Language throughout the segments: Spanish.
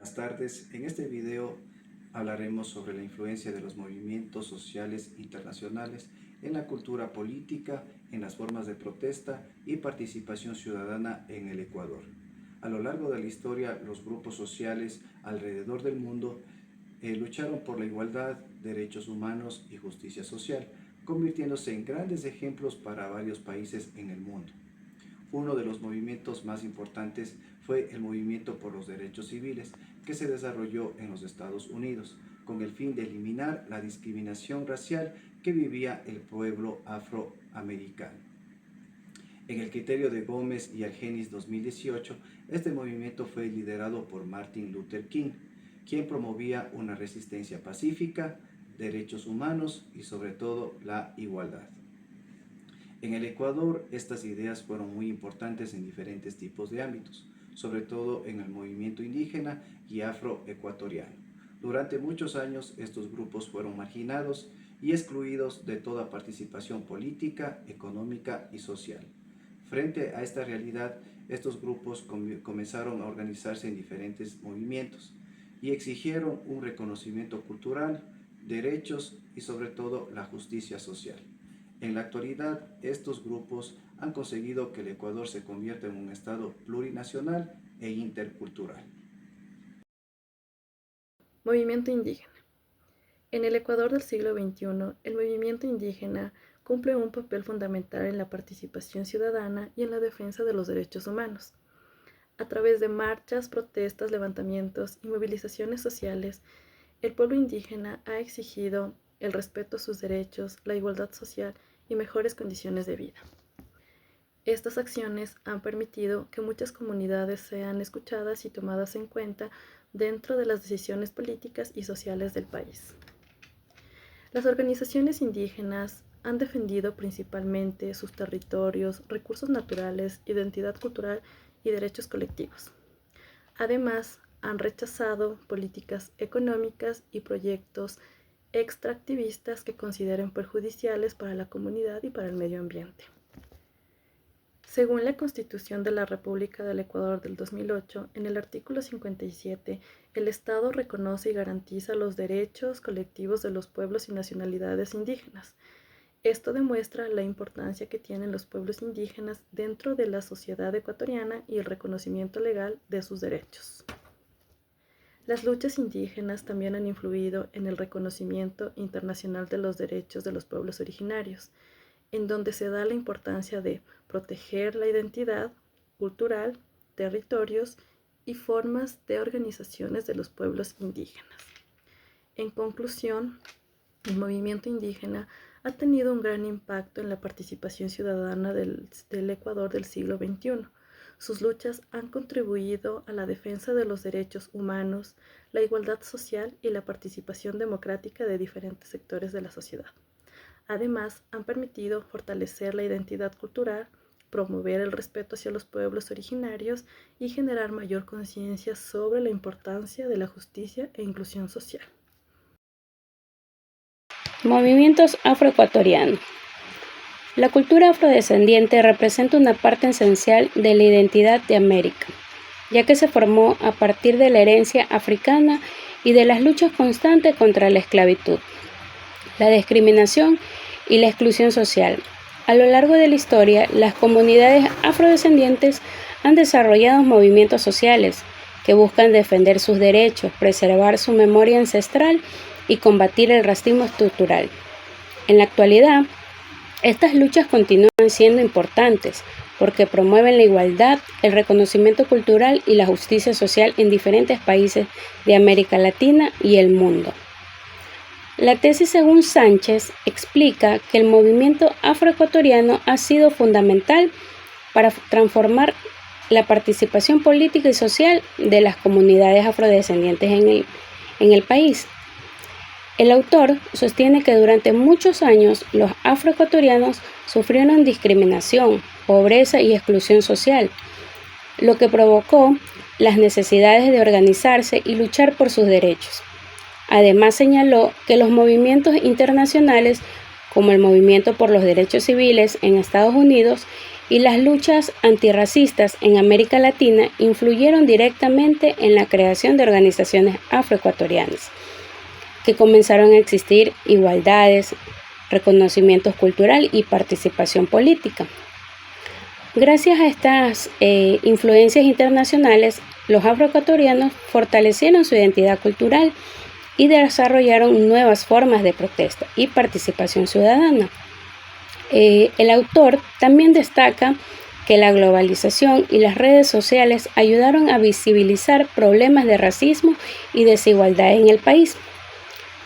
Buenas tardes. En este video hablaremos sobre la influencia de los movimientos sociales internacionales en la cultura política, en las formas de protesta y participación ciudadana en el Ecuador. A lo largo de la historia, los grupos sociales alrededor del mundo lucharon por la igualdad, derechos humanos y justicia social, convirtiéndose en grandes ejemplos para varios países en el mundo. Uno de los movimientos más importantes fue el movimiento por los derechos civiles, que se desarrolló en los Estados Unidos, con el fin de eliminar la discriminación racial que vivía el pueblo afroamericano. En el criterio de Gómez y Argenis 2018, este movimiento fue liderado por Martin Luther King, quien promovía una resistencia pacífica, derechos humanos y sobre todo la igualdad. En el Ecuador, estas ideas fueron muy importantes en diferentes tipos de ámbitos, sobre todo en el movimiento indígena y afroecuatoriano. Durante muchos años, estos grupos fueron marginados y excluidos de toda participación política, económica y social. Frente a esta realidad, estos grupos comenzaron a organizarse en diferentes movimientos y exigieron un reconocimiento cultural, derechos y sobre todo la justicia social. En la actualidad, estos grupos han conseguido que el Ecuador se convierta en un estado plurinacional e intercultural. Movimiento indígena. En el Ecuador del siglo XXI, el movimiento indígena cumple un papel fundamental en la participación ciudadana y en la defensa de los derechos humanos. A través de marchas, protestas, levantamientos y movilizaciones sociales, el pueblo indígena ha exigido el respeto a sus derechos, la igualdad social y mejores condiciones de vida. Estas acciones han permitido que muchas comunidades sean escuchadas y tomadas en cuenta dentro de las decisiones políticas y sociales del país. Las organizaciones indígenas han defendido principalmente sus territorios, recursos naturales, identidad cultural y derechos colectivos. Además, han rechazado políticas económicas y proyectos extractivistas que consideren perjudiciales para la comunidad y para el medio ambiente. Según la Constitución de la República del Ecuador del 2008, en el artículo 57, el Estado reconoce y garantiza los derechos colectivos de los pueblos y nacionalidades indígenas. Esto demuestra la importancia que tienen los pueblos indígenas dentro de la sociedad ecuatoriana y el reconocimiento legal de sus derechos. Las luchas indígenas también han influido en el reconocimiento internacional de los derechos de los pueblos originarios, en donde se da la importancia de proteger la identidad cultural, territorios y formas de organizaciones de los pueblos indígenas. En conclusión, el movimiento indígena ha tenido un gran impacto en la participación ciudadana del Ecuador del siglo XXI. Sus luchas han contribuido a la defensa de los derechos humanos, la igualdad social y la participación democrática de diferentes sectores de la sociedad. Además, han permitido fortalecer la identidad cultural, promover el respeto hacia los pueblos originarios y generar mayor conciencia sobre la importancia de la justicia e inclusión social. Movimientos afroecuatorianos. La cultura afrodescendiente representa una parte esencial de la identidad de América, ya que se formó a partir de la herencia africana y de las luchas constantes contra la esclavitud, la discriminación y la exclusión social. A lo largo de la historia, las comunidades afrodescendientes han desarrollado movimientos sociales que buscan defender sus derechos, preservar su memoria ancestral y combatir el racismo estructural. En la actualidad, estas luchas continúan siendo importantes porque promueven la igualdad, el reconocimiento cultural y la justicia social en diferentes países de América Latina y el mundo. La tesis según Sánchez explica que el movimiento afroecuatoriano ha sido fundamental para transformar la participación política y social de las comunidades afrodescendientes en el país. El autor sostiene que durante muchos años los afroecuatorianos sufrieron discriminación, pobreza y exclusión social, lo que provocó las necesidades de organizarse y luchar por sus derechos. Además señaló que los movimientos internacionales, como el Movimiento por los Derechos Civiles en Estados Unidos y las luchas antirracistas en América Latina influyeron directamente en la creación de organizaciones afroecuatorianas, que comenzaron a existir igualdades, reconocimiento cultural y participación política. Gracias a estas influencias internacionales, los afroecuatorianos fortalecieron su identidad cultural y desarrollaron nuevas formas de protesta y participación ciudadana. El autor también destaca que la globalización y las redes sociales ayudaron a visibilizar problemas de racismo y desigualdad en el país.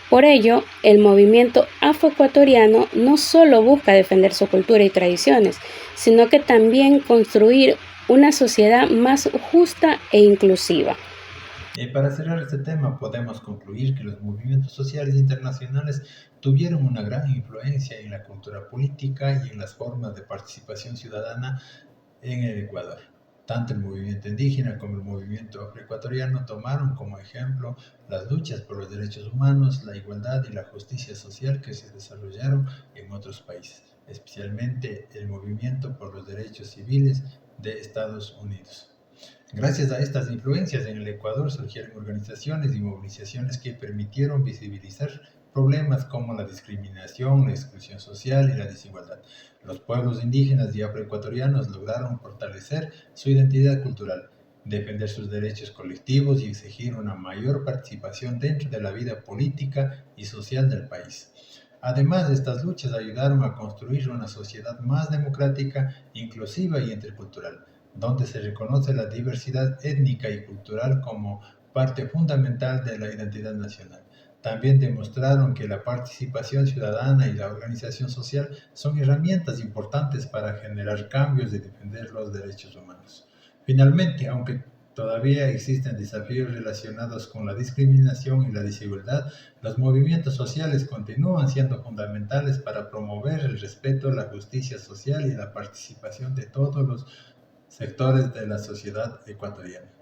Por ello, el movimiento afroecuatoriano no solo busca defender su cultura y tradiciones, sino que también construir una sociedad más justa e inclusiva. Para cerrar este tema, podemos concluir que los movimientos sociales internacionales tuvieron una gran influencia en la cultura política y en las formas de participación ciudadana en el Ecuador. Tanto el movimiento indígena como el movimiento afroecuatoriano tomaron como ejemplo las luchas por los derechos humanos, la igualdad y la justicia social que se desarrollaron en otros países, especialmente el movimiento por los derechos civiles de Estados Unidos. Gracias a estas influencias en el Ecuador surgieron organizaciones y movilizaciones que permitieron visibilizar problemas como la discriminación, la exclusión social y la desigualdad. Los pueblos indígenas y afroecuatorianos lograron fortalecer su identidad cultural, defender sus derechos colectivos y exigir una mayor participación dentro de la vida política y social del país. Además, estas luchas ayudaron a construir una sociedad más democrática, inclusiva y intercultural, donde se reconoce la diversidad étnica y cultural como parte fundamental de la identidad nacional. También demostraron que la participación ciudadana y la organización social son herramientas importantes para generar cambios y defender los derechos humanos. Finalmente, aunque todavía existen desafíos relacionados con la discriminación y la desigualdad, los movimientos sociales continúan siendo fundamentales para promover el respeto, la justicia social y la participación de todos los sectores de la sociedad ecuatoriana.